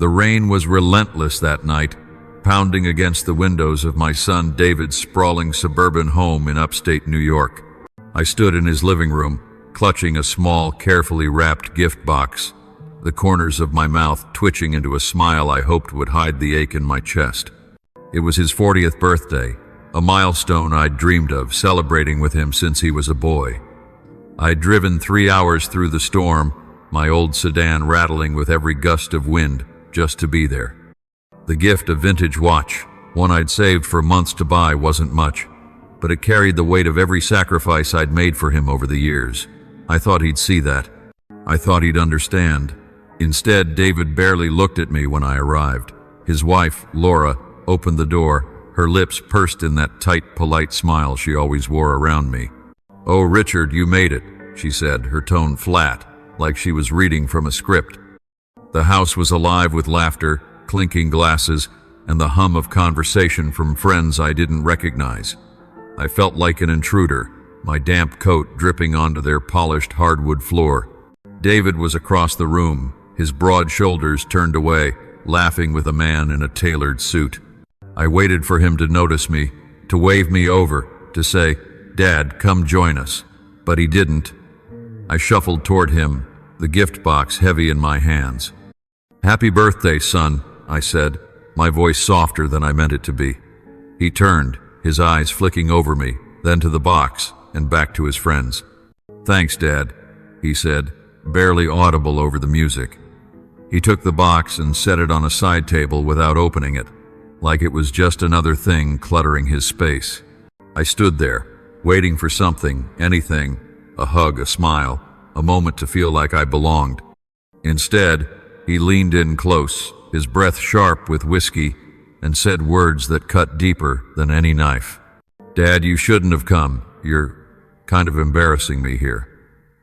The rain was relentless that night, pounding against the windows of my son David's sprawling suburban home in upstate New York. I stood in his living room, clutching a small, carefully wrapped gift box, the corners of my mouth twitching into a smile I hoped would hide the ache in my chest. It was his 40th birthday, a milestone I'd dreamed of celebrating with him since he was a boy. I'd driven 3 hours through the storm, my old sedan rattling with every gust of wind, just to be there. The gift, a vintage watch, one I'd saved for months to buy, wasn't much, but it carried the weight of every sacrifice I'd made for him over the years. I thought he'd see that. I thought he'd understand. Instead, David barely looked at me when I arrived. His wife, Laura, opened the door, her lips pursed in that tight, polite smile she always wore around me. "Oh, Richard, you made it," she said, her tone flat, like she was reading from a script. The house was alive with laughter, clinking glasses, and the hum of conversation from friends I didn't recognize. I felt like an intruder, my damp coat dripping onto their polished hardwood floor. David was across the room, his broad shoulders turned away, laughing with a man in a tailored suit. I waited for him to notice me, to wave me over, to say, "Dad, come join us." But he didn't. I shuffled toward him, the gift box heavy in my hands. "Happy birthday, son," I said, my voice softer than I meant it to be. He turned, his eyes flicking over me, then to the box, and back to his friends. "Thanks, Dad," he said, barely audible over the music. He took the box and set it on a side table without opening it, like it was just another thing cluttering his space. I stood there, waiting for something, anything, a hug, a smile, a moment to feel like I belonged. Instead, he leaned in close, his breath sharp with whiskey, and said words that cut deeper than any knife. "Dad, you shouldn't have come. You're kind of embarrassing me here."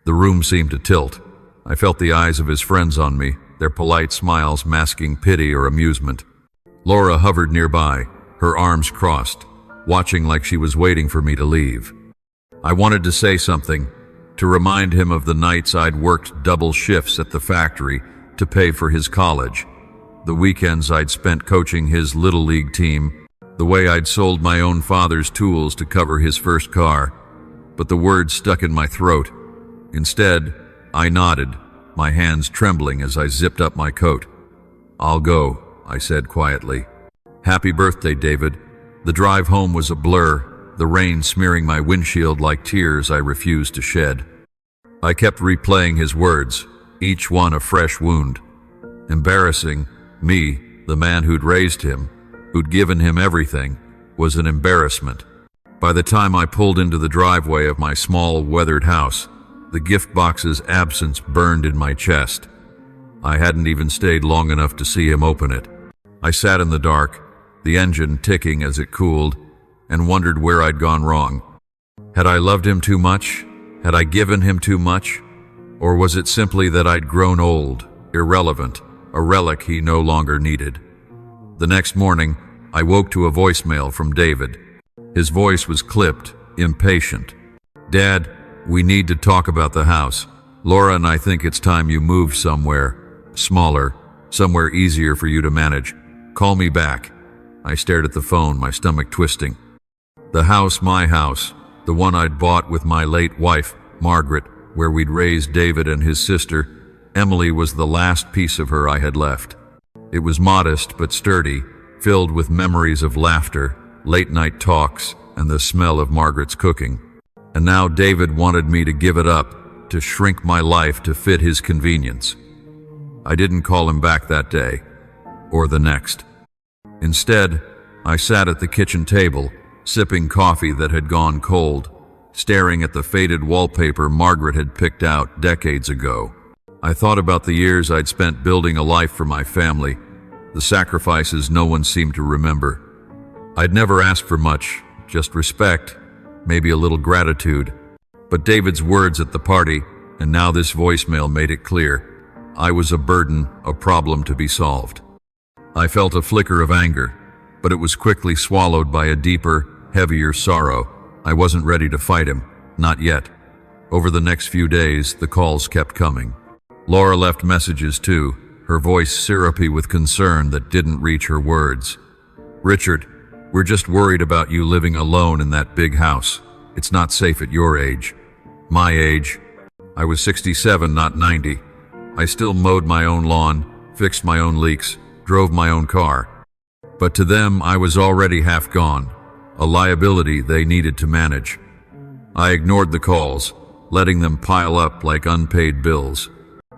The room seemed to tilt. I felt the eyes of his friends on me, their polite smiles masking pity or amusement. Laura hovered nearby, her arms crossed, watching like she was waiting for me to leave. I wanted to say something, to remind him of the nights I'd worked double shifts at the factory to pay for his college, the weekends I'd spent coaching his Little League team, the way I'd sold my own father's tools to cover his first car, but the words stuck in my throat. Instead, I nodded, my hands trembling as I zipped up my coat. "I'll go," I said quietly. "Happy birthday, David." The drive home was a blur, the rain smearing my windshield like tears I refused to shed. I kept replaying his words, each one a fresh wound. Embarrassing, me, the man who'd raised him, who'd given him everything, was an embarrassment. By the time I pulled into the driveway of my small, weathered house, the gift box's absence burned in my chest. I hadn't even stayed long enough to see him open it. I sat in the dark, the engine ticking as it cooled, and wondered where I'd gone wrong. Had I loved him too much? Had I given him too much? Or was it simply that I'd grown old, irrelevant, a relic he no longer needed? The next morning, I woke to a voicemail from David. His voice was clipped, impatient. "Dad, we need to talk about the house. Laura and I think it's time you moved somewhere smaller, somewhere easier for you to manage. Call me back." I stared at the phone, my stomach twisting. The house, my house, the one I'd bought with my late wife, Margaret, where we'd raised David and his sister, Emily, was the last piece of her I had left. It was modest but sturdy, filled with memories of laughter, late-night talks, and the smell of Margaret's cooking. And now David wanted me to give it up, to shrink my life to fit his convenience. I didn't call him back that day, or the next. Instead, I sat at the kitchen table, sipping coffee that had gone cold, staring at the faded wallpaper Margaret had picked out decades ago. I thought about the years I'd spent building a life for my family, the sacrifices no one seemed to remember. I'd never asked for much, just respect, maybe a little gratitude. But David's words at the party, and now this voicemail made it clear. I was a burden, a problem to be solved. I felt a flicker of anger, but it was quickly swallowed by a deeper, heavier sorrow. I wasn't ready to fight him, not yet. Over the next few days, the calls kept coming. Laura left messages too, her voice syrupy with concern that didn't reach her words. "Richard, we're just worried about you living alone in that big house. It's not safe at your age." My age? I was 67, not 90. I still mowed my own lawn, fixed my own leaks, drove my own car. But to them, I was already half gone, a liability they needed to manage. I ignored the calls, letting them pile up like unpaid bills.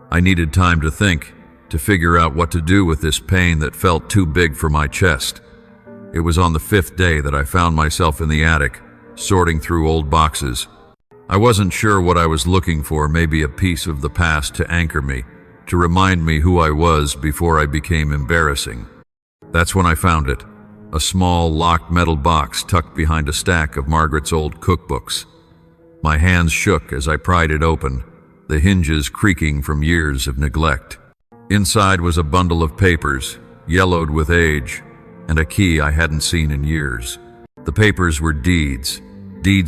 I needed time to think, to figure out what to do with this pain that felt too big for my chest. It was on the 5th day that I found myself in the attic, sorting through old boxes. I wasn't sure what I was looking for, maybe a piece of the past to anchor me, to remind me who I was before I became embarrassing. That's when I found it, a small, locked metal box tucked behind a stack of Margaret's old cookbooks. My hands shook as I pried it open, the hinges creaking from years of neglect. Inside was a bundle of papers, yellowed with age, and a key I hadn't seen in years. The papers were deeds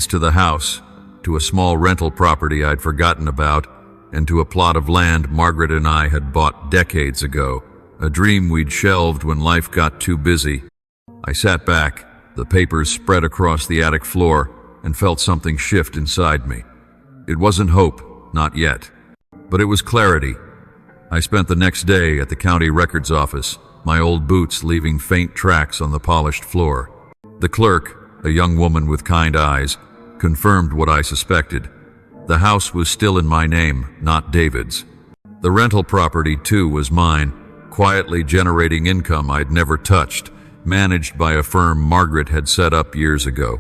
to the house, to a small rental property I'd forgotten about, and to a plot of land Margaret and I had bought decades ago, a dream we'd shelved when life got too busy. I sat back, the papers spread across the attic floor, and felt something shift inside me. It wasn't hope, not yet, but it was clarity. I spent the next day at the county records office, my old boots leaving faint tracks on the polished floor. The clerk, a young woman with kind eyes, confirmed what I suspected. The house was still in my name, not David's. The rental property, too, was mine, quietly generating income I'd never touched, managed by a firm Margaret had set up years ago.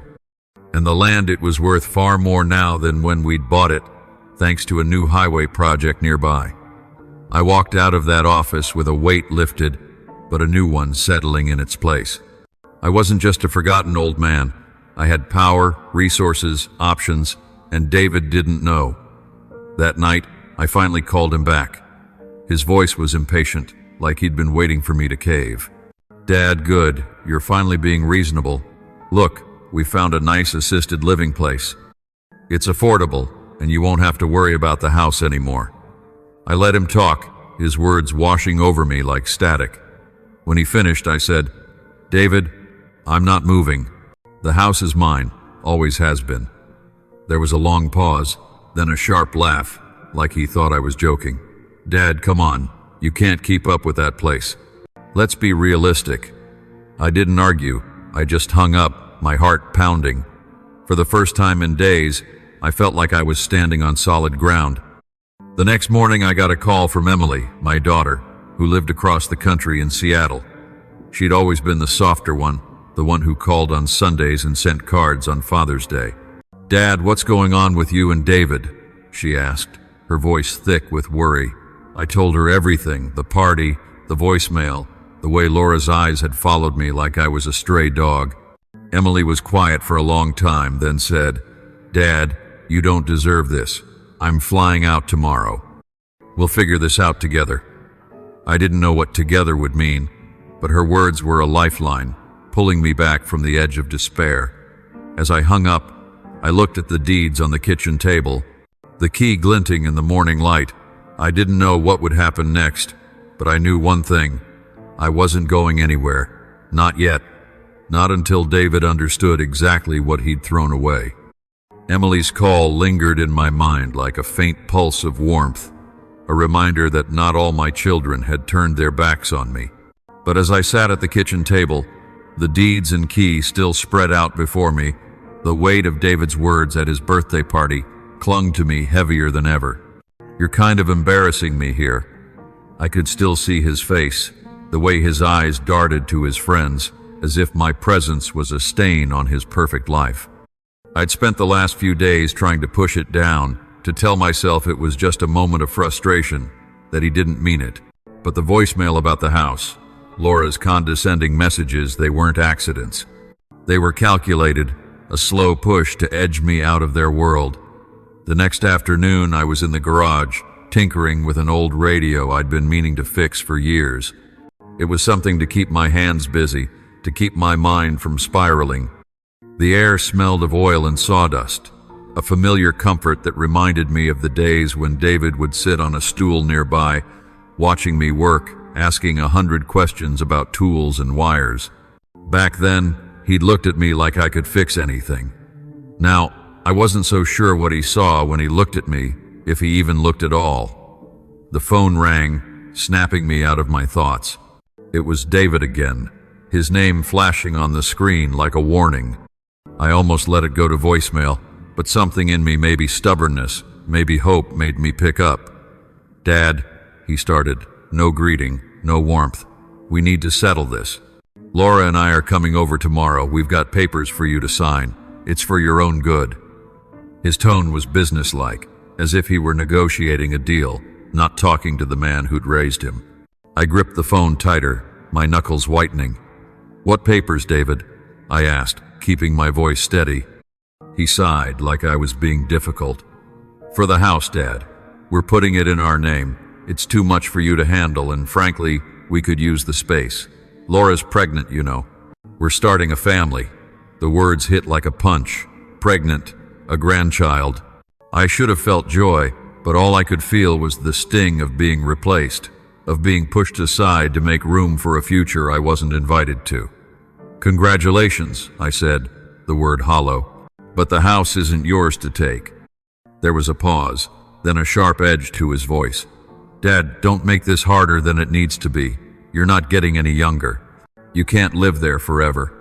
And the land, it was worth far more now than when we'd bought it, thanks to a new highway project nearby. I walked out of that office with a weight lifted, but a new one settling in its place. I wasn't just a forgotten old man. I had power, resources, options, and David didn't know. That night, I finally called him back. His voice was impatient, like he'd been waiting for me to cave. "Dad, good. You're finally being reasonable. Look, we found a nice assisted living place. It's affordable, and you won't have to worry about the house anymore." I let him talk, his words washing over me like static. When he finished, I said, "David, I'm not moving. The house is mine, always has been." There was a long pause, then a sharp laugh, like he thought I was joking. "Dad, come on. You can't keep up with that place. Let's be realistic." I didn't argue. I just hung up, my heart pounding. For the first time in days, I felt like I was standing on solid ground. The next morning, I got a call from Emily, my daughter, who lived across the country in Seattle. She'd always been the softer one, the one who called on Sundays and sent cards on Father's Day. "Dad, what's going on with you and David?" she asked, her voice thick with worry. I told her everything, the party, the voicemail, the way Laura's eyes had followed me like I was a stray dog. Emily was quiet for a long time, then said, "Dad, you don't deserve this. I'm flying out tomorrow. We'll figure this out together." I didn't know what together would mean, but her words were a lifeline, pulling me back from the edge of despair. As I hung up, I looked at the deeds on the kitchen table, the key glinting in the morning light. I didn't know what would happen next, but I knew one thing. I wasn't going anywhere. Not yet. Not until David understood exactly what he'd thrown away. Emily's call lingered in my mind like a faint pulse of warmth, a reminder that not all my children had turned their backs on me. But as I sat at the kitchen table, the deeds and key still spread out before me, the weight of David's words at his birthday party clung to me heavier than ever. "You're kind of embarrassing me here." I could still see his face, the way his eyes darted to his friends, as if my presence was a stain on his perfect life. I'd spent the last few days trying to push it down, to tell myself it was just a moment of frustration, that he didn't mean it. But the voicemail about the house, Laura's condescending messages, they weren't accidents. They were calculated, a slow push to edge me out of their world. The next afternoon, I was in the garage, tinkering with an old radio I'd been meaning to fix for years. It was something to keep my hands busy, to keep my mind from spiraling. The air smelled of oil and sawdust, a familiar comfort that reminded me of the days when David would sit on a stool nearby, watching me work, asking 100 questions about tools and wires. Back then, he'd looked at me like I could fix anything. Now, I wasn't so sure what he saw when he looked at me, if he even looked at all. The phone rang, snapping me out of my thoughts. It was David again, his name flashing on the screen like a warning. I almost let it go to voicemail, but something in me, maybe stubbornness, maybe hope, made me pick up. "Dad," he started, no greeting, no warmth. "We need to settle this. Laura and I are coming over tomorrow. We've got papers for you to sign. It's for your own good." His tone was businesslike, as if he were negotiating a deal, not talking to the man who'd raised him. I gripped the phone tighter, my knuckles whitening. "What papers, David?" I asked, keeping my voice steady. He sighed like I was being difficult. "For the house, Dad. We're putting it in our name. It's too much for you to handle, and frankly, we could use the space. Laura's pregnant, you know. We're starting a family." The words hit like a punch. Pregnant, a grandchild. I should have felt joy, but all I could feel was the sting of being replaced, of being pushed aside to make room for a future I wasn't invited to. "Congratulations," I said, the word hollow. "But the house isn't yours to take." There was a pause, then a sharp edge to his voice. "Dad, don't make this harder than it needs to be. You're not getting any younger. You can't live there forever."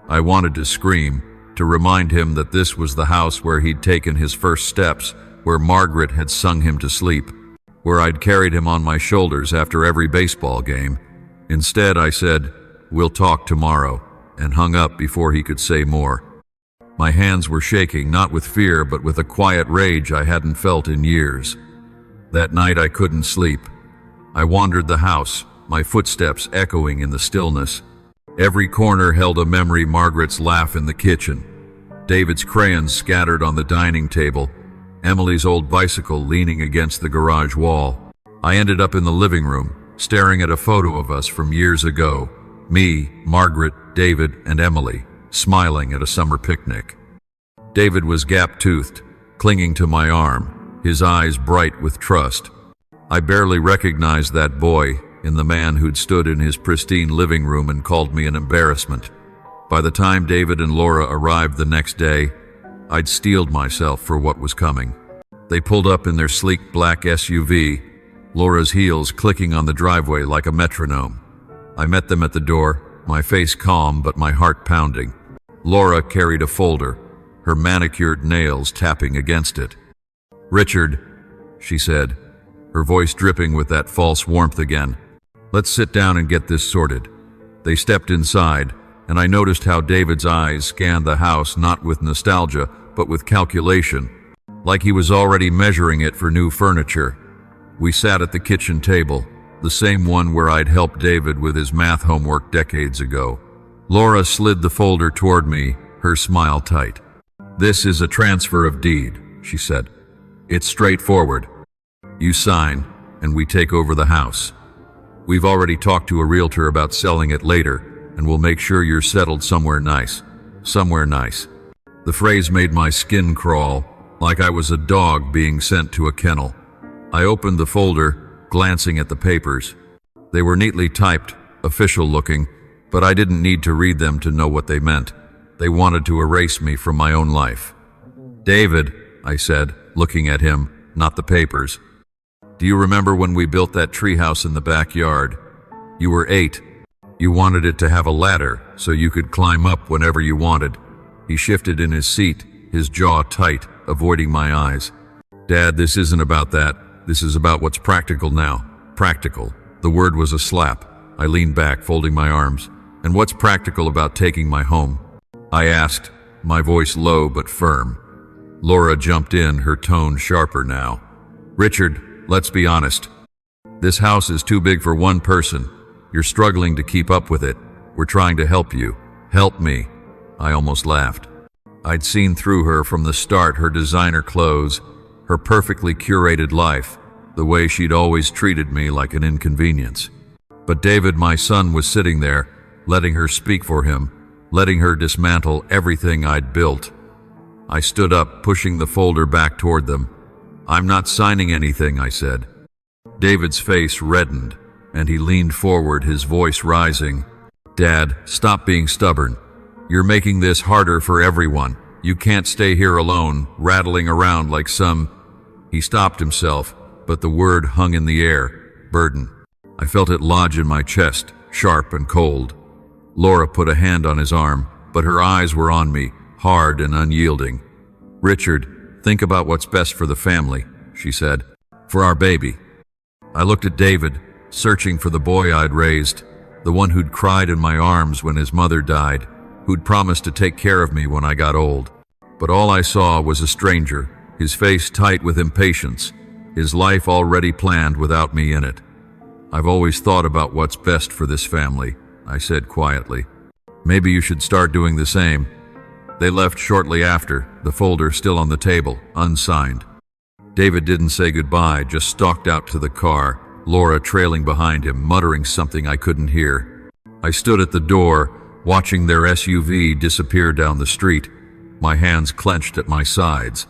I wanted to scream, to remind him that this was the house where he'd taken his first steps, where Margaret had sung him to sleep, where I'd carried him on my shoulders after every baseball game. Instead, I said, "We'll talk tomorrow," and hung up before he could say more. My hands were shaking, not with fear, but with a quiet rage I hadn't felt in years. That night I couldn't sleep. I wandered the house, my footsteps echoing in the stillness. Every corner held a memory: Margaret's laugh in the kitchen, David's crayons scattered on the dining table, Emily's old bicycle leaning against the garage wall. I ended up in the living room, staring at a photo of us from years ago. Me, Margaret, David, and Emily, smiling at a summer picnic. David was gap-toothed, clinging to my arm, his eyes bright with trust. I barely recognized that boy in the man who'd stood in his pristine living room and called me an embarrassment. By the time David and Laura arrived the next day, I'd steeled myself for what was coming. They pulled up in their sleek black SUV, Laura's heels clicking on the driveway like a metronome. I met them at the door, my face calm but my heart pounding. Laura carried a folder, her manicured nails tapping against it. "Richard," she said, her voice dripping with that false warmth again, "let's sit down and get this sorted." They stepped inside, and I noticed how David's eyes scanned the house not with nostalgia, but with calculation, like he was already measuring it for new furniture. We sat at the kitchen table, the same one where I'd helped David with his math homework decades ago. Laura slid the folder toward me, her smile tight. "This is a transfer of deed," she said. "It's straightforward. You sign, and we take over the house. We've already talked to a realtor about selling it later, and we'll make sure you're settled somewhere nice. Somewhere nice." The phrase made my skin crawl, like I was a dog being sent to a kennel. I opened the folder, glancing at the papers. They were neatly typed, official-looking, but I didn't need to read them to know what they meant. They wanted to erase me from my own life. "David," I said, looking at him, not the papers. "Do you remember when we built that treehouse in the backyard? You were 8. You wanted it to have a ladder so you could climb up whenever you wanted." He shifted in his seat, his jaw tight, avoiding my eyes. "Dad, this isn't about that. This is about what's practical now." Practical. The word was a slap. I leaned back, folding my arms. "And what's practical about taking my home?" I asked, my voice low but firm. Laura jumped in, her tone sharper now. "Richard, let's be honest. This house is too big for one person. You're struggling to keep up with it. We're trying to help you. Help me." I almost laughed. I'd seen through her from the start, her designer clothes, her perfectly curated life, the way she'd always treated me like an inconvenience. But David, my son, was sitting there, letting her speak for him, letting her dismantle everything I'd built. I stood up, pushing the folder back toward them. "I'm not signing anything," I said. David's face reddened, and he leaned forward, his voice rising. "Dad, stop being stubborn. You're making this harder for everyone. You can't stay here alone, rattling around like some—" He stopped himself, but the word hung in the air, burden. I felt it lodge in my chest, sharp and cold. Laura put a hand on his arm, but her eyes were on me, hard and unyielding. "Richard, think about what's best for the family," she said. "For our baby." I looked at David, searching for the boy I'd raised, the one who'd cried in my arms when his mother died, who'd promised to take care of me when I got old. But all I saw was a stranger, his face tight with impatience, his life already planned without me in it. "I've always thought about what's best for this family," I said quietly. "Maybe you should start doing the same." They left shortly after, the folder still on the table, unsigned. David didn't say goodbye, just stalked out to the car, Laura trailing behind him, muttering something I couldn't hear. I stood at the door, watching their SUV disappear down the street, my hands clenched at my sides.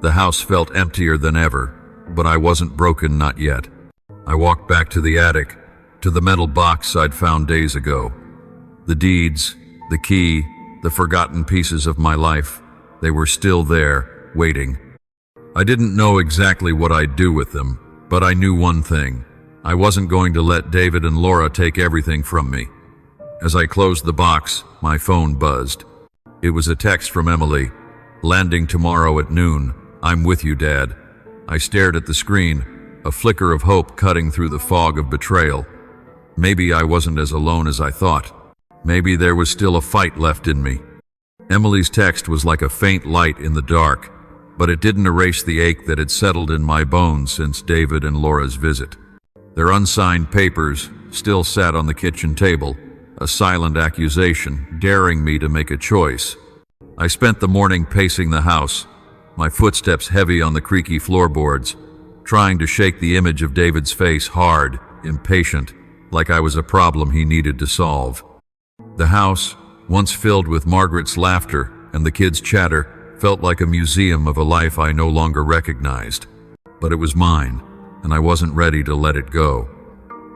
The house felt emptier than ever, but I wasn't broken, not yet. I walked back to the attic, to the metal box I'd found days ago. The deeds, the key, the forgotten pieces of my life, they were still there, waiting. I didn't know exactly what I'd do with them, but I knew one thing. I wasn't going to let David and Laura take everything from me. As I closed the box, my phone buzzed. It was a text from Emily. "Landing tomorrow at noon. I'm with you, Dad." I stared at the screen, a flicker of hope cutting through the fog of betrayal. Maybe I wasn't as alone as I thought. Maybe there was still a fight left in me. Emily's text was like a faint light in the dark, but it didn't erase the ache that had settled in my bones since David and Laura's visit. Their unsigned papers still sat on the kitchen table, a silent accusation, daring me to make a choice. I spent the morning pacing the house, my footsteps heavy on the creaky floorboards, trying to shake the image of David's face, hard, impatient, like I was a problem he needed to solve. The house, once filled with Margaret's laughter and the kids' chatter, felt like a museum of a life I no longer recognized. But it was mine, and I wasn't ready to let it go.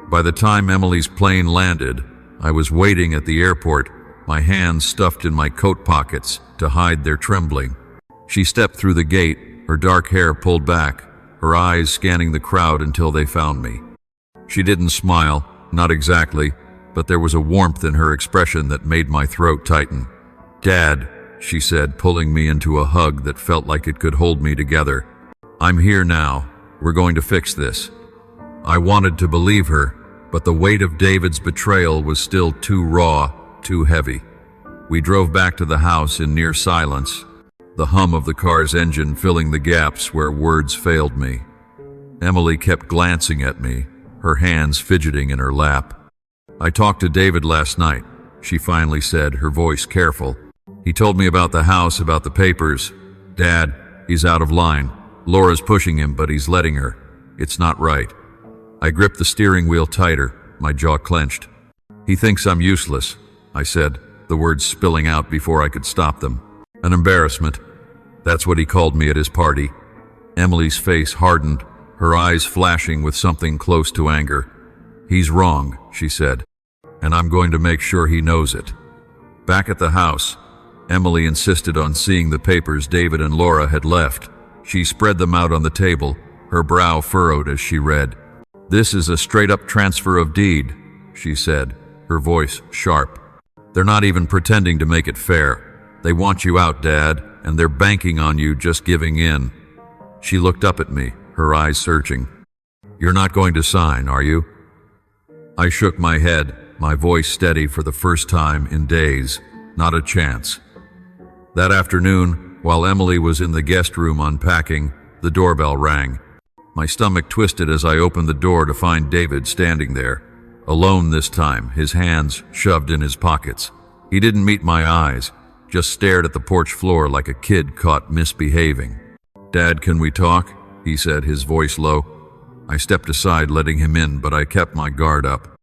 By the time Emily's plane landed, I was waiting at the airport, my hands stuffed in my coat pockets to hide their trembling. She stepped through the gate, her dark hair pulled back, her eyes scanning the crowd until they found me. She didn't smile, not exactly, but there was a warmth in her expression that made my throat tighten. "Dad," she said, pulling me into a hug that felt like it could hold me together. "I'm here now. We're going to fix this." I wanted to believe her, but the weight of David's betrayal was still too raw, too heavy. We drove back to the house in near silence, the hum of the car's engine filling the gaps where words failed me. Emily kept glancing at me, her hands fidgeting in her lap. "I talked to David last night," she finally said, her voice careful. "He told me about the house, about the papers. Dad, he's out of line. Laura's pushing him, but he's letting her. It's not right." I gripped the steering wheel tighter, my jaw clenched. "He thinks I'm useless," I said, the words spilling out before I could stop them. "An embarrassment. That's what he called me at his party." Emily's face hardened, her eyes flashing with something close to anger. "He's wrong," she said, "and I'm going to make sure he knows it." Back at the house, Emily insisted on seeing the papers David and Laura had left. She spread them out on the table, her brow furrowed as she read. "This is a straight-up transfer of deed," she said, her voice sharp. "They're not even pretending to make it fair. They want you out, Dad, and they're banking on you just giving in." She looked up at me, her eyes searching. "You're not going to sign, are you?" I shook my head, my voice steady for the first time in days. Not a chance. That afternoon, while Emily was in the guest room unpacking, the doorbell rang. My stomach twisted as I opened the door to find David standing there, alone this time, his hands shoved in his pockets. He didn't meet my eyes, just stared at the porch floor like a kid caught misbehaving. "Dad, can we talk?" he said, his voice low. I stepped aside, letting him in, but I kept my guard up.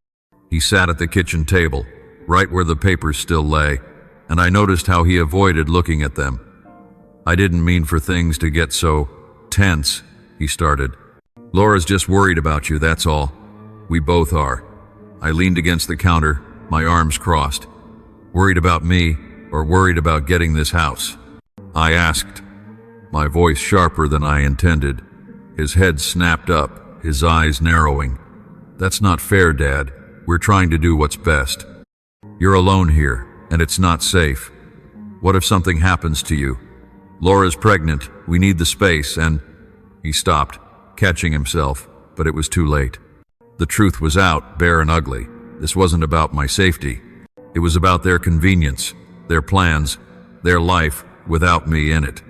He sat at the kitchen table, right where the papers still lay, and I noticed how he avoided looking at them. "I didn't mean for things to get so tense," he started. Laura's just worried about you, that's all. We both are. I leaned against the counter, my arms crossed. Worried about me, or worried about getting this house? I asked, my voice sharper than I intended. His head snapped up, his eyes narrowing. That's not fair, Dad. We're trying to do what's best. You're alone here, and it's not safe. What if something happens to you? Laura's pregnant, we need the space, and... He stopped, catching himself, but it was too late. The truth was out, bare and ugly. This wasn't about my safety. It was about their convenience, their plans, their life without me in it.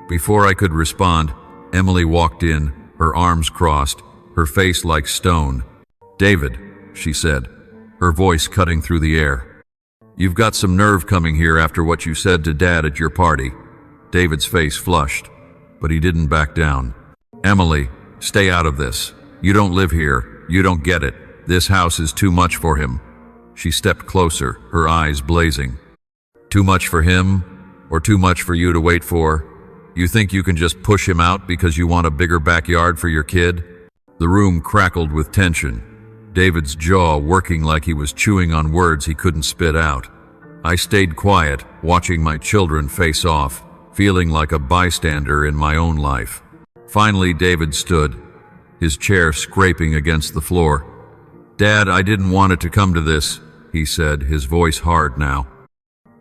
Before I could respond, Emily walked in, her arms crossed, her face like stone. "David," she said, her voice cutting through the air. "You've got some nerve coming here after what you said to Dad at your party." David's face flushed, but he didn't back down. "Emily, stay out of this. You don't live here. You don't get it. This house is too much for him." She stepped closer, her eyes blazing. "Too much for him, or too much for you to wait for? You think you can just push him out because you want a bigger backyard for your kid?" The room crackled with tension, David's jaw working like he was chewing on words he couldn't spit out. I stayed quiet, watching my children face off, feeling like a bystander in my own life. Finally, David stood, his chair scraping against the floor. "Dad, I didn't want it to come to this," he said, his voice hard now.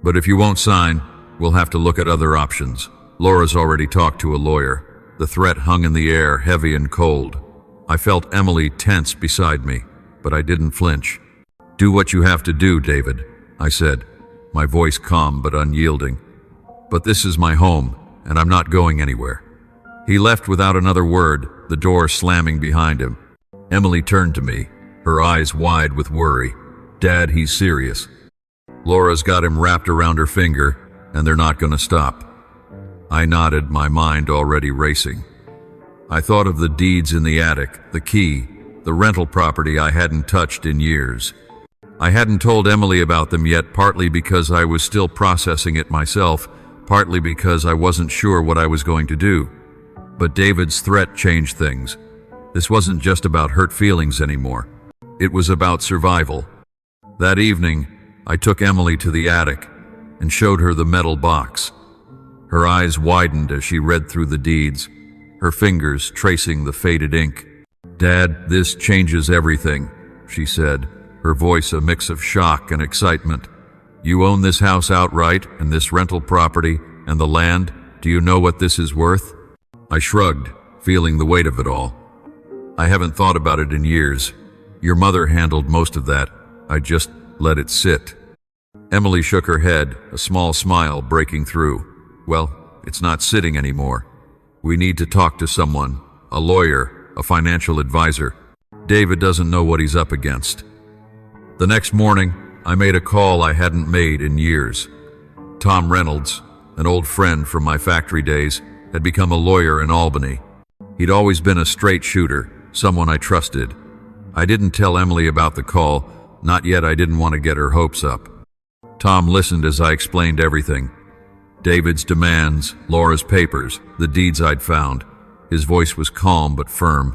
"But if you won't sign, we'll have to look at other options. Laura's already talked to a lawyer." The threat hung in the air, heavy and cold. I felt Emily tense beside me, but I didn't flinch. "Do what you have to do, David," I said, my voice calm but unyielding. "But this is my home, and I'm not going anywhere." He left without another word, the door slamming behind him. Emily turned to me, her eyes wide with worry. "Dad, he's serious. Laura's got him wrapped around her finger, and they're not going to stop." I nodded, my mind already racing. I thought of the deeds in the attic, the key, the rental property I hadn't touched in years. I hadn't told Emily about them yet, partly because I was still processing it myself, partly because I wasn't sure what I was going to do. But David's threat changed things. This wasn't just about hurt feelings anymore. It was about survival. That evening, I took Emily to the attic and showed her the metal box. Her eyes widened as she read through the deeds, her fingers tracing the faded ink. "Dad, this changes everything," she said, her voice a mix of shock and excitement. "You own this house outright, and this rental property, and the land. Do you know what this is worth?" I shrugged, feeling the weight of it all. "I haven't thought about it in years. Your mother handled most of that. I just let it sit." Emily shook her head, a small smile breaking through. "Well, it's not sitting anymore. We need to talk to someone, a lawyer, a financial advisor. David doesn't know what he's up against." The next morning, I made a call I hadn't made in years. Tom Reynolds, an old friend from my factory days, had become a lawyer in Albany. He'd always been a straight shooter, someone I trusted. I didn't tell Emily about the call, not yet. I didn't want to get her hopes up. Tom listened as I explained everything. David's demands, Laura's papers, the deeds I'd found. His voice was calm but firm.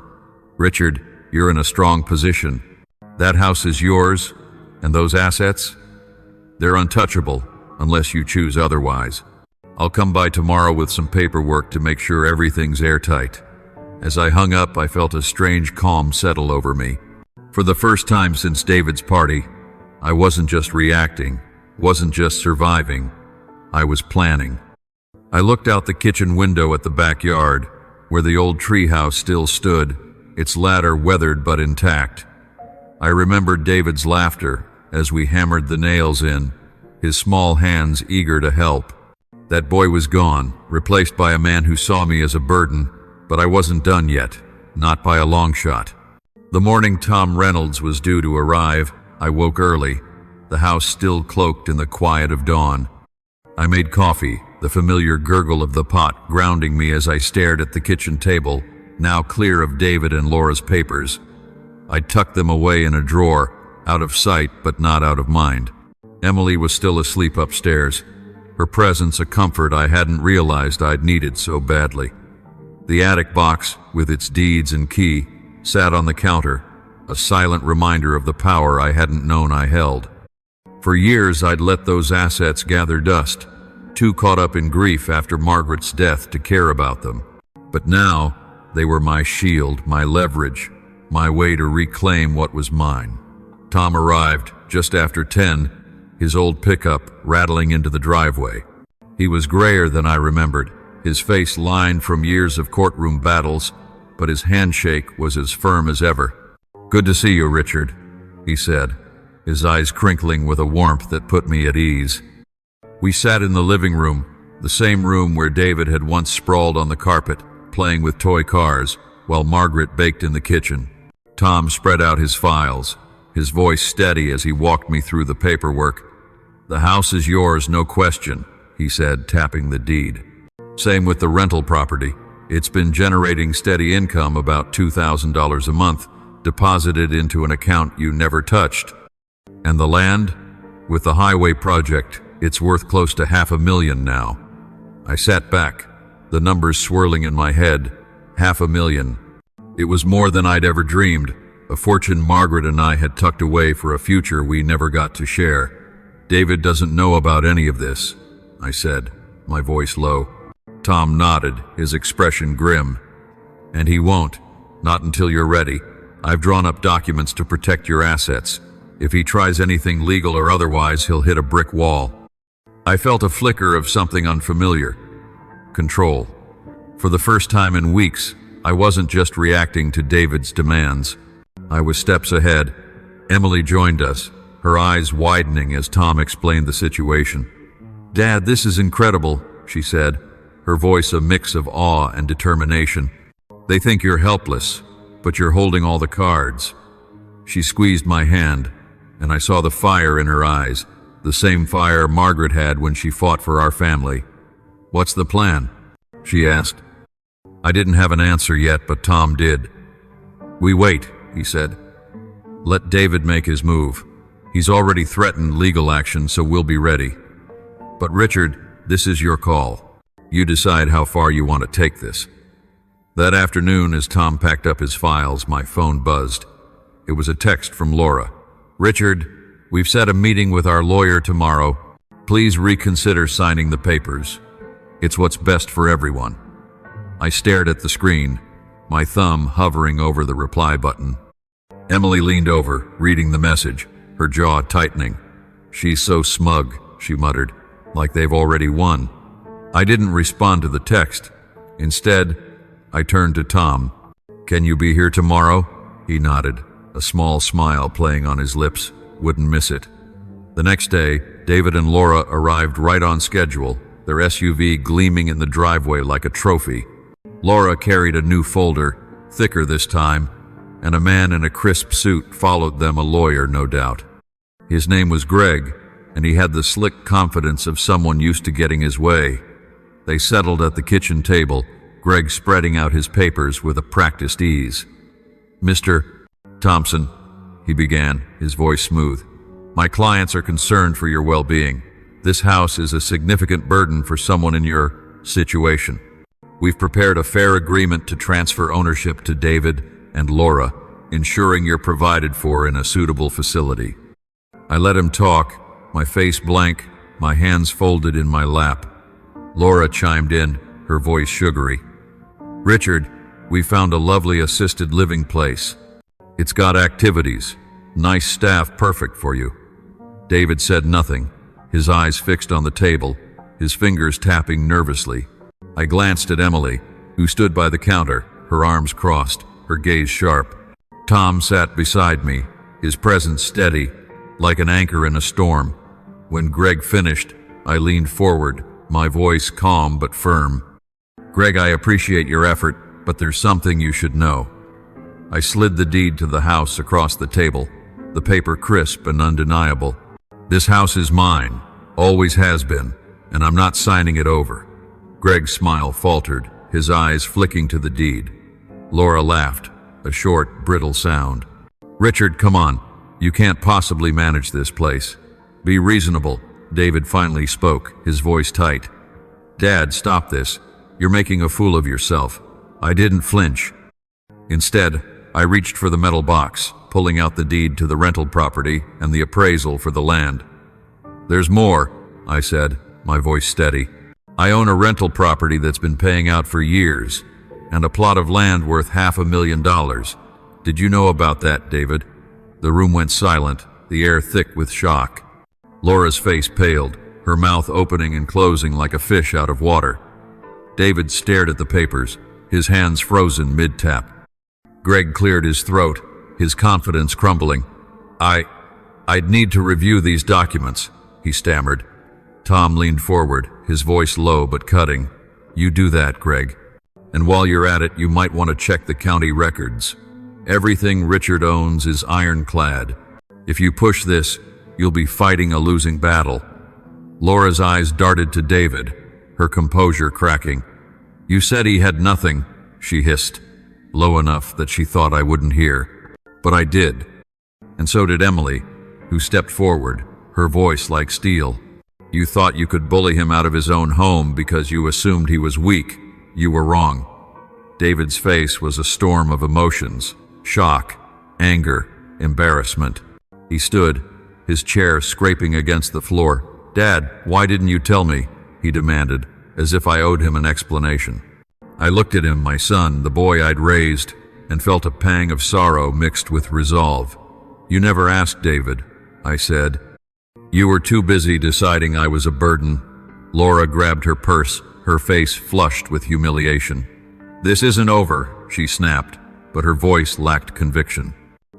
"Richard, you're in a strong position. That house is yours, and those assets? They're untouchable, unless you choose otherwise. I'll come by tomorrow with some paperwork to make sure everything's airtight." As I hung up, I felt a strange calm settle over me. For the first time since David's party, I wasn't just reacting, wasn't just surviving. I was planning. I looked out the kitchen window at the backyard, where the old treehouse still stood, its ladder weathered but intact. I remembered David's laughter as we hammered the nails in, his small hands eager to help. That boy was gone, replaced by a man who saw me as a burden, but I wasn't done yet, not by a long shot. The morning Tom Reynolds was due to arrive, I woke early, the house still cloaked in the quiet of dawn. I made coffee, the familiar gurgle of the pot grounding me as I stared at the kitchen table, now clear of David and Laura's papers. I tucked them away in a drawer, out of sight but not out of mind. Emily was still asleep upstairs, her presence a comfort I hadn't realized I'd needed so badly. The attic box, with its deeds and key, sat on the counter, a silent reminder of the power I hadn't known I held. For years I'd let those assets gather dust, too caught up in grief after Margaret's death to care about them. But now, they were my shield, my leverage, my way to reclaim what was mine. Tom arrived just after 10, his old pickup rattling into the driveway. He was grayer than I remembered, his face lined from years of courtroom battles, but his handshake was as firm as ever. "Good to see you, Richard," he said, his eyes crinkling with a warmth that put me at ease. We sat in the living room, the same room where David had once sprawled on the carpet, playing with toy cars, while Margaret baked in the kitchen. Tom spread out his files, his voice steady as he walked me through the paperwork. "The house is yours, no question," he said, tapping the deed. "Same with the rental property. It's been generating steady income, about $2,000 a month, deposited into an account you never touched. And the land? With the highway project, it's worth close to $500,000 now." I sat back, the numbers swirling in my head. $500,000. It was more than I'd ever dreamed, a fortune Margaret and I had tucked away for a future we never got to share. "David doesn't know about any of this," I said, my voice low. Tom nodded, his expression grim. "And he won't, not until you're ready. I've drawn up documents to protect your assets. If he tries anything legal or otherwise, he'll hit a brick wall." I felt a flicker of something unfamiliar. Control. For the first time in weeks, I wasn't just reacting to David's demands. I was steps ahead. Emily joined us, her eyes widening as Tom explained the situation. "Dad, this is incredible," she said, her voice a mix of awe and determination. "They think you're helpless, but you're holding all the cards." She squeezed my hand, and I saw the fire in her eyes, the same fire Margaret had when she fought for our family. "What's the plan?" she asked. I didn't have an answer yet, but Tom did. "We wait," he said. "Let David make his move. He's already threatened legal action, so we'll be ready. But Richard, this is your call. You decide how far you want to take this." That afternoon, as Tom packed up his files, my phone buzzed. It was a text from Laura. "Richard, we've set a meeting with our lawyer tomorrow. Please reconsider signing the papers. It's what's best for everyone." I stared at the screen, my thumb hovering over the reply button. Emily leaned over, reading the message, her jaw tightening. "She's so smug," she muttered, "like they've already won." I didn't respond to the text. Instead, I turned to Tom. "Can you be here tomorrow?" He nodded, a small smile playing on his lips. Wouldn't miss it. The next day, David and Laura arrived right on schedule, their SUV gleaming in the driveway like a trophy. Laura carried a new folder, thicker this time, and a man in a crisp suit followed them, a lawyer, no doubt. His name was Greg, and he had the slick confidence of someone used to getting his way. They settled at the kitchen table, Greg spreading out his papers with a practiced ease. "Mr. Thompson," he began, his voice smooth, "my clients are concerned for your well-being. This house is a significant burden for someone in your situation. We've prepared a fair agreement to transfer ownership to David and Laura, ensuring you're provided for in a suitable facility." I let him talk, my face blank, my hands folded in my lap. Laura chimed in, her voice sugary. "Richard, we found a lovely assisted living place. It's got activities, nice staff, perfect for you." David said nothing, his eyes fixed on the table, his fingers tapping nervously. I glanced at Emily, who stood by the counter, her arms crossed, her gaze sharp. Tom sat beside me, his presence steady, like an anchor in a storm. When Greg finished, I leaned forward, my voice calm but firm. "Greg, I appreciate your effort, but there's something you should know." I slid the deed to the house across the table, the paper crisp and undeniable. "This house is mine, always has been, and I'm not signing it over." Greg's smile faltered, his eyes flicking to the deed. Laura laughed, a short, brittle sound. "Richard, come on. You can't possibly manage this place. Be reasonable." David finally spoke, his voice tight. "Dad, stop this. You're making a fool of yourself. I didn't flinch. Instead, I reached for the metal box, pulling out the deed to the rental property and the appraisal for the land. "There's more," I said, my voice steady. "I own a rental property that's been paying out for years, and a plot of land worth $500,000. Did you know about that, David?" The room went silent, the air thick with shock. Laura's face paled, her mouth opening and closing like a fish out of water. David stared at the papers, his hands frozen mid-tap. Greg cleared his throat, his confidence crumbling. I'd need to review these documents," he stammered. Tom leaned forward, his voice low but cutting. "You do that, Greg. And while you're at it, you might want to check the county records. Everything Richard owns is ironclad. If you push this, you'll be fighting a losing battle." Laura's eyes darted to David, her composure cracking. "You said he had nothing," she hissed, low enough that she thought I wouldn't hear. "But I did. And so did Emily, who stepped forward, her voice like steel. You thought you could bully him out of his own home because you assumed he was weak. You were wrong." David's face was a storm of emotions, shock, anger, embarrassment. He stood, his chair scraping against the floor. "Dad, why didn't you tell me?" he demanded, as if I owed him an explanation. I looked at him, my son, the boy I'd raised, and felt a pang of sorrow mixed with resolve. "You never asked, David," I said. "You were too busy deciding I was a burden." Laura grabbed her purse, her face flushed with humiliation. "This isn't over," she snapped, but her voice lacked conviction.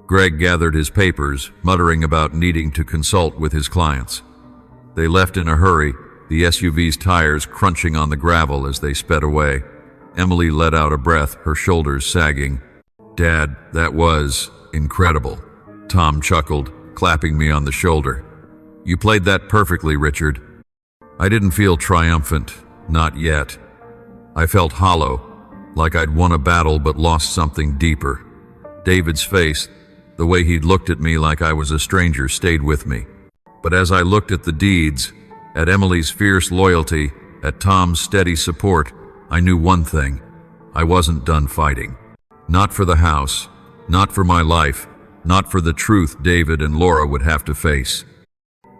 Greg gathered his papers, muttering about needing to consult with his clients. They left in a hurry, the SUV's tires crunching on the gravel as they sped away. Emily let out a breath, her shoulders sagging. "Dad, that was incredible." Tom chuckled, clapping me on the shoulder. "You played that perfectly, Richard." I didn't feel triumphant, not yet. I felt hollow, like I'd won a battle but lost something deeper. David's face, the way he'd looked at me like I was a stranger, stayed with me. But as I looked at the deeds, at Emily's fierce loyalty, at Tom's steady support, I knew one thing. I wasn't done fighting. Not for the house, not for my life, not for the truth David and Laura would have to face.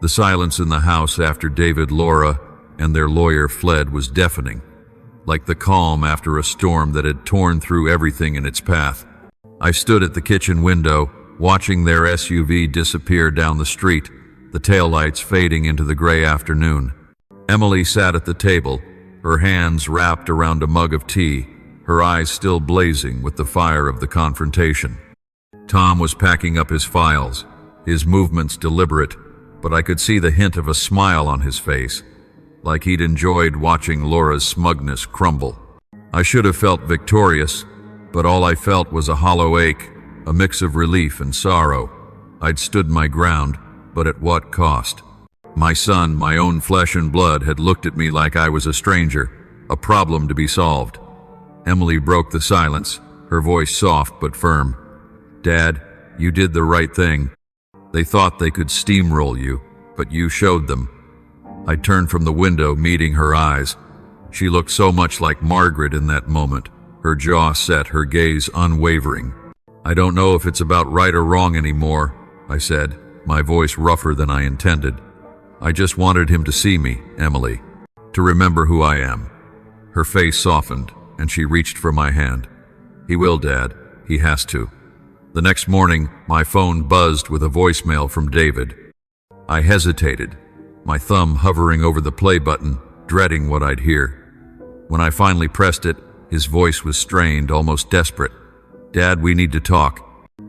The silence in the house after David, Laura, and their lawyer fled was deafening, like the calm after a storm that had torn through everything in its path. I stood at the kitchen window, watching their SUV disappear down the street, the taillights fading into the gray afternoon. Emily sat at the table, her hands wrapped around a mug of tea, her eyes still blazing with the fire of the confrontation. Tom was packing up his files, his movements deliberate, but I could see the hint of a smile on his face, like he'd enjoyed watching Laura's smugness crumble. I should have felt victorious, but all I felt was a hollow ache, a mix of relief and sorrow. I'd stood my ground, but at what cost? My son, my own flesh and blood, had looked at me like I was a stranger, a problem to be solved. Emily broke the silence, her voice soft but firm. "Dad, you did the right thing. They thought they could steamroll you, but you showed them." I turned from the window, meeting her eyes. She looked so much like Margaret in that moment, her jaw set, her gaze unwavering. "I don't know if it's about right or wrong anymore," I said, my voice rougher than I intended. "I just wanted him to see me, Emily, to remember who I am." Her face softened, and she reached for my hand. "He will, Dad. He has to." The next morning, my phone buzzed with a voicemail from David. I hesitated, my thumb hovering over the play button, dreading what I'd hear. When I finally pressed it, his voice was strained, almost desperate. "Dad, we need to talk.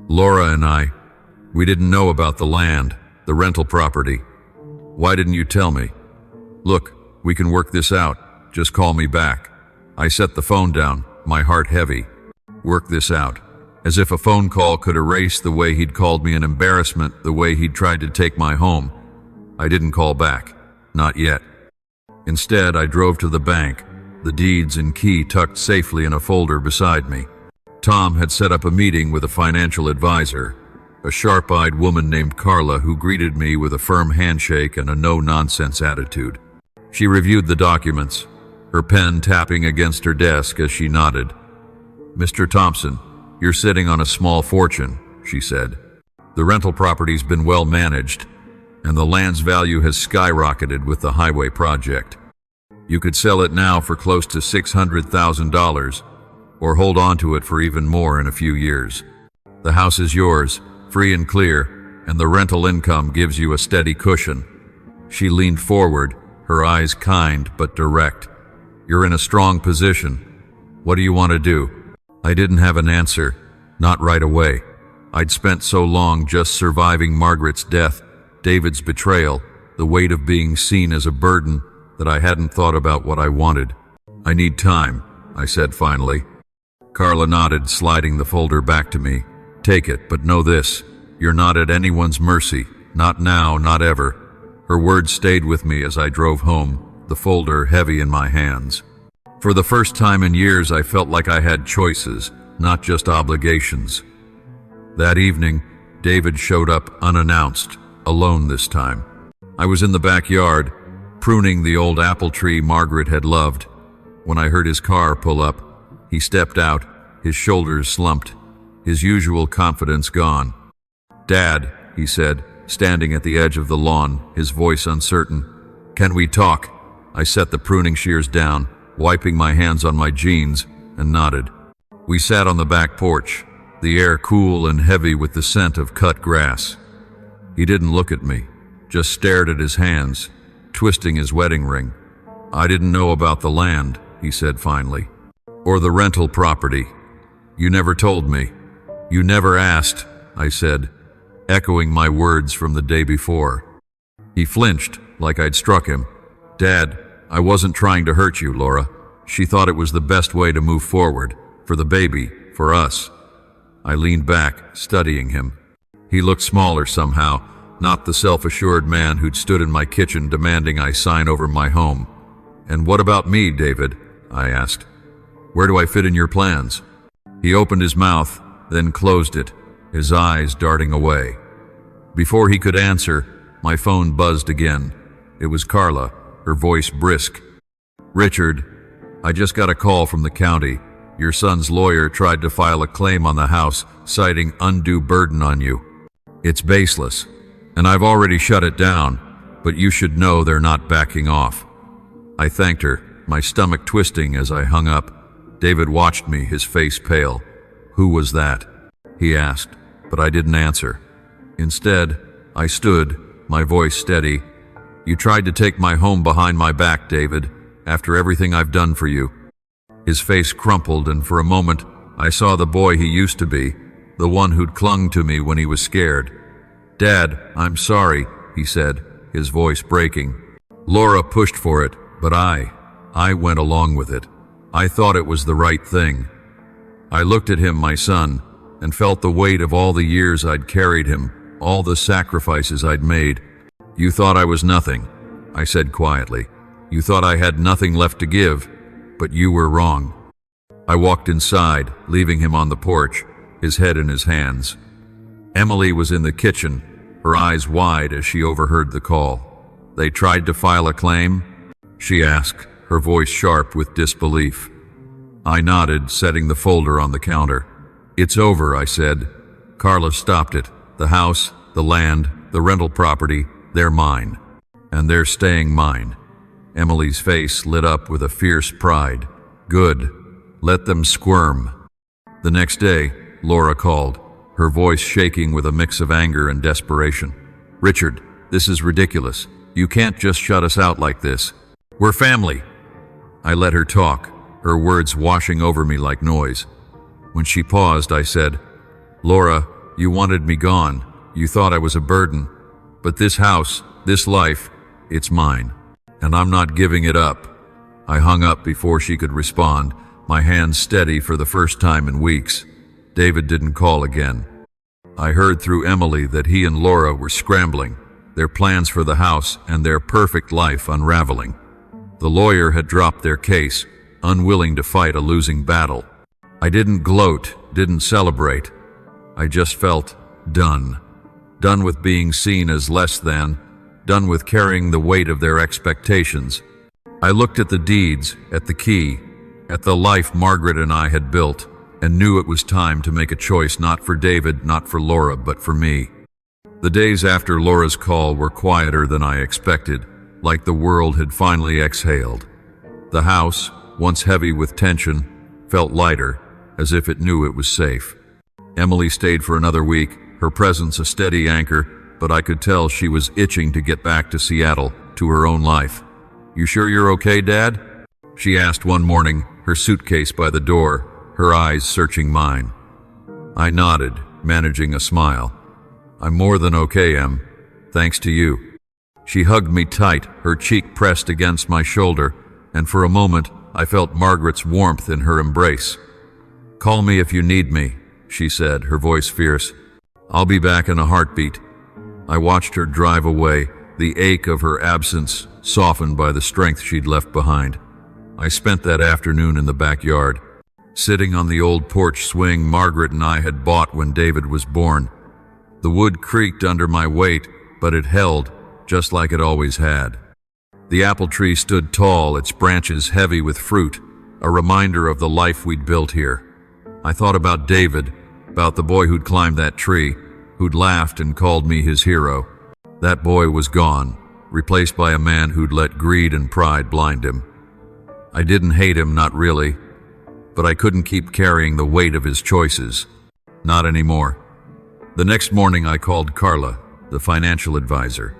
Laura and we didn't know about the land, the rental property. Why didn't you tell me? Look, we can work this out. Just call me back." I set the phone down, my heart heavy. Work this out. As if a phone call could erase the way he'd called me an embarrassment, the way he'd tried to take my home. I didn't call back. Not yet. Instead, I drove to the bank, the deeds and key tucked safely in a folder beside me. Tom had set up a meeting with a financial advisor, a sharp-eyed woman named Carla who greeted me with a firm handshake and a no-nonsense attitude. She reviewed the documents, her pen tapping against her desk as she nodded. "Mr. Thompson, you're sitting on a small fortune," she said. "The rental property's been well managed, and the land's value has skyrocketed with the highway project. You could sell it now for close to $600,000, or hold on to it for even more in a few years. The house is yours, free and clear, and the rental income gives you a steady cushion." She leaned forward, her eyes kind but direct. "You're in a strong position. What do you want to do?" I didn't have an answer, not right away. I'd spent so long just surviving Margaret's death, David's betrayal, the weight of being seen as a burden, that I hadn't thought about what I wanted. "I need time," I said finally. Carla nodded, sliding the folder back to me. "Take it, but know this. You're not at anyone's mercy. Not now, not ever." Her words stayed with me as I drove home, the folder heavy in my hands. For the first time in years, I felt like I had choices, not just obligations. That evening, David showed up unannounced, alone this time. I was in the backyard, pruning the old apple tree Margaret had loved. When I heard his car pull up, he stepped out, his shoulders slumped, his usual confidence gone. "Dad," he said, standing at the edge of the lawn, his voice uncertain. "Can we talk?" I set the pruning shears down, wiping my hands on my jeans, and nodded. We sat on the back porch, the air cool and heavy with the scent of cut grass. He didn't look at me, just stared at his hands, twisting his wedding ring. "I didn't know about the land," he said finally. "Or the rental property. You never told me. You never asked," I said, echoing my words from the day before. He flinched, like I'd struck him. "Dad, I wasn't trying to hurt you, Laura. She thought it was the best way to move forward, for the baby, for us." I leaned back, studying him. He looked smaller somehow, not the self-assured man who'd stood in my kitchen demanding I sign over my home. "And what about me, David?" I asked. "Where do I fit in your plans?" He opened his mouth, then closed it, his eyes darting away. Before he could answer, my phone buzzed again. It was Carla, her voice brisk. "Richard, I just got a call from the county. Your son's lawyer tried to file a claim on the house, citing undue burden on you. It's baseless, and I've already shut it down, but you should know they're not backing off." I thanked her, my stomach twisting as I hung up. David watched me, his face pale. "Who was that?" he asked, but I didn't answer. Instead, I stood, my voice steady. "You tried to take my home behind my back, David, after everything I've done for you." His face crumpled, and for a moment, I saw the boy he used to be, the one who'd clung to me when he was scared. "Dad, I'm sorry," he said, his voice breaking. "Laura pushed for it, but I went along with it. I thought it was the right thing." I looked at him, my son, and felt the weight of all the years I'd carried him, all the sacrifices I'd made. "You thought I was nothing," I said quietly. "You thought I had nothing left to give, but you were wrong." I walked inside, leaving him on the porch, his head in his hands. Emily was in the kitchen, her eyes wide as she overheard the call. "They tried to file a claim?" she asked, her voice sharp with disbelief. I nodded, setting the folder on the counter. "It's over," I said. "Carla stopped it. The house, the land, the rental property, they're mine. And they're staying mine." Emily's face lit up with a fierce pride. "Good. Let them squirm." The next day, Laura called, her voice shaking with a mix of anger and desperation. "Richard, this is ridiculous. You can't just shut us out like this. We're family." I let her talk, her words washing over me like noise. When she paused, I said, "Laura, you wanted me gone. You thought I was a burden. But this house, this life, it's mine. And I'm not giving it up." I hung up before she could respond, my hands steady for the first time in weeks. David didn't call again. I heard through Emily that he and Laura were scrambling, their plans for the house and their perfect life unraveling. The lawyer had dropped their case, unwilling to fight a losing battle. I didn't gloat, didn't celebrate. I just felt done. Done with being seen as less than, done with carrying the weight of their expectations. I looked at the deeds, at the key, at the life Margaret and I had built, and knew it was time to make a choice, not for David, not for Laura, but for me. The days after Laura's call were quieter than I expected, like the world had finally exhaled. The house, once heavy with tension, felt lighter, as if it knew it was safe. Emily stayed for another week, her presence a steady anchor, but I could tell she was itching to get back to Seattle, to her own life. "You sure you're okay, Dad?" she asked one morning, her suitcase by the door, her eyes searching mine. I nodded, managing a smile. "I'm more than okay, Em. Thanks to you." She hugged me tight, her cheek pressed against my shoulder, and for a moment I felt Margaret's warmth in her embrace. "Call me if you need me," she said, her voice fierce. "I'll be back in a heartbeat." I watched her drive away, the ache of her absence softened by the strength she'd left behind. I spent that afternoon in the backyard, sitting on the old porch swing Margaret and I had bought when David was born. The wood creaked under my weight, but it held, just like it always had. The apple tree stood tall, its branches heavy with fruit, a reminder of the life we'd built here. I thought about David, about the boy who'd climbed that tree, who'd laughed and called me his hero. That boy was gone, replaced by a man who'd let greed and pride blind him. I didn't hate him, not really, but I couldn't keep carrying the weight of his choices. Not anymore. The next morning I called Carla, the financial advisor.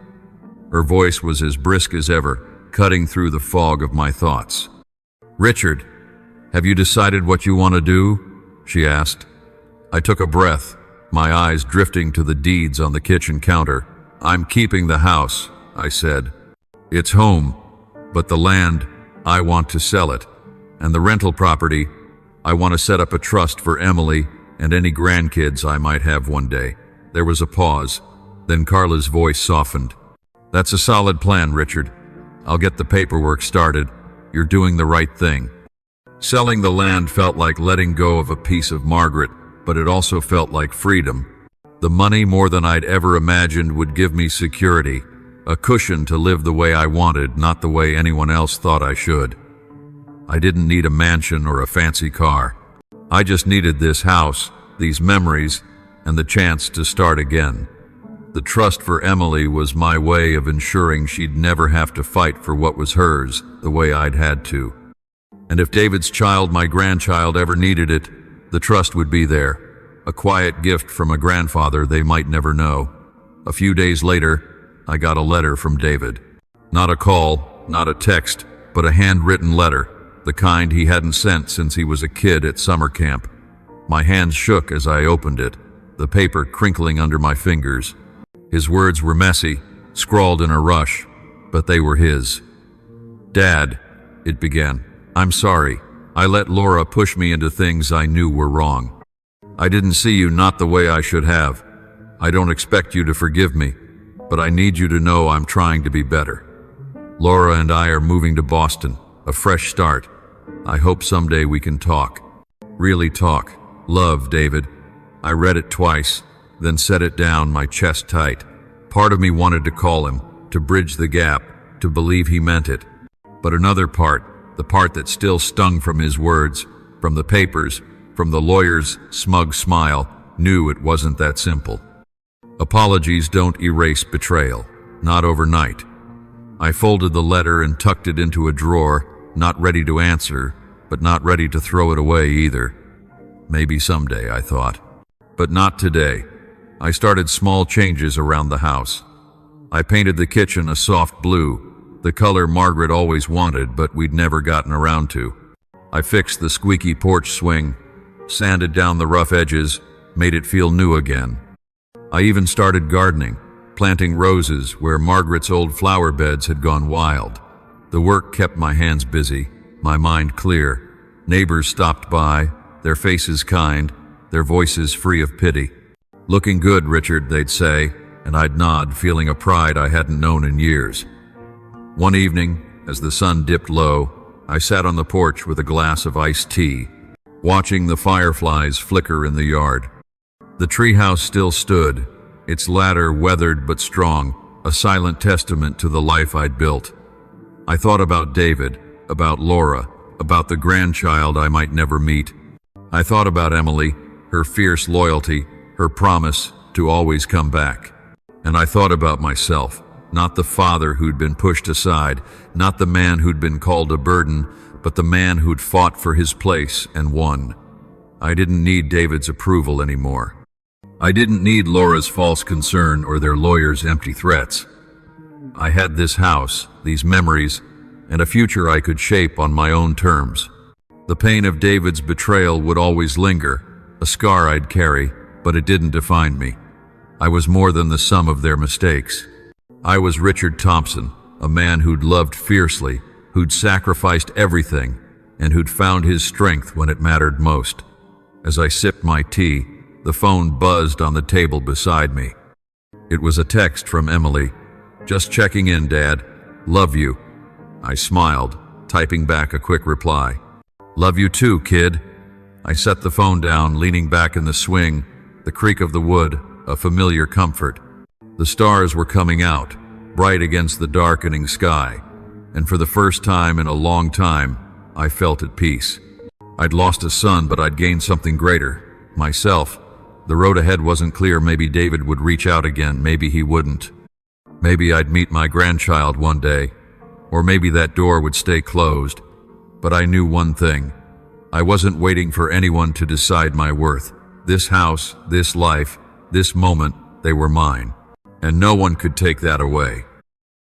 Her voice was as brisk as ever, cutting through the fog of my thoughts. "Richard, have you decided what you want to do?" she asked. I took a breath, my eyes drifting to the deeds on the kitchen counter. "I'm keeping the house," I said. "It's home, but the land, I want to sell it. And the rental property, I want to set up a trust for Emily and any grandkids I might have one day." There was a pause, then Carla's voice softened. "That's a solid plan, Richard. I'll get the paperwork started. You're doing the right thing." Selling the land felt like letting go of a piece of Margaret, but it also felt like freedom. The money, more than I'd ever imagined, would give me security, a cushion to live the way I wanted, not the way anyone else thought I should. I didn't need a mansion or a fancy car. I just needed this house, these memories, and the chance to start again. The trust for Emily was my way of ensuring she'd never have to fight for what was hers the way I'd had to. And if David's child, my grandchild, ever needed it, the trust would be there, a quiet gift from a grandfather they might never know. A few days later, I got a letter from David. Not a call, not a text, but a handwritten letter, the kind he hadn't sent since he was a kid at summer camp. My hands shook as I opened it, the paper crinkling under my fingers. His words were messy, scrawled in a rush, but they were his. "Dad," it began, "I'm sorry. I let Laura push me into things I knew were wrong. I didn't see you not the way I should have. I don't expect you to forgive me, but I need you to know I'm trying to be better. Laura and I are moving to Boston, a fresh start. I hope someday we can talk. Really talk. Love, David." I read it twice, then set it down, my chest tight. Part of me wanted to call him, to bridge the gap, to believe he meant it. But another part, the part that still stung from his words, from the papers, from the lawyer's smug smile, knew it wasn't that simple. Apologies don't erase betrayal, not overnight. I folded the letter and tucked it into a drawer, not ready to answer, but not ready to throw it away either. Maybe someday, I thought. But not today. I started small changes around the house. I painted the kitchen a soft blue, the color Margaret always wanted but we'd never gotten around to. I fixed the squeaky porch swing, sanded down the rough edges, made it feel new again. I even started gardening, planting roses where Margaret's old flower beds had gone wild. The work kept my hands busy, my mind clear. Neighbors stopped by, their faces kind, their voices free of pity. "Looking good, Richard," they'd say, and I'd nod, feeling a pride I hadn't known in years. One evening, as the sun dipped low, I sat on the porch with a glass of iced tea, watching the fireflies flicker in the yard. The treehouse still stood, its ladder weathered but strong, a silent testament to the life I'd built. I thought about David, about Laura, about the grandchild I might never meet. I thought about Emily, her fierce loyalty, her promise to always come back. And I thought about myself, not the father who'd been pushed aside, not the man who'd been called a burden, but the man who'd fought for his place and won. I didn't need David's approval anymore. I didn't need Laura's false concern or their lawyer's empty threats. I had this house, these memories, and a future I could shape on my own terms. The pain of David's betrayal would always linger, a scar I'd carry, but it didn't define me. I was more than the sum of their mistakes. I was Richard Thompson, a man who'd loved fiercely, who'd sacrificed everything, and who'd found his strength when it mattered most. As I sipped my tea, the phone buzzed on the table beside me. It was a text from Emily. "Just checking in, Dad. Love you." I smiled, typing back a quick reply. "Love you too, kid." I set the phone down, leaning back in the swing, the creak of the wood, a familiar comfort. The stars were coming out, bright against the darkening sky, and for the first time in a long time, I felt at peace. I'd lost a son, but I'd gained something greater, myself. The road ahead wasn't clear. Maybe David would reach out again, maybe he wouldn't. Maybe I'd meet my grandchild one day, or maybe that door would stay closed. But I knew one thing. I wasn't waiting for anyone to decide my worth. This house, this life, this moment, they were mine. And no one could take that away.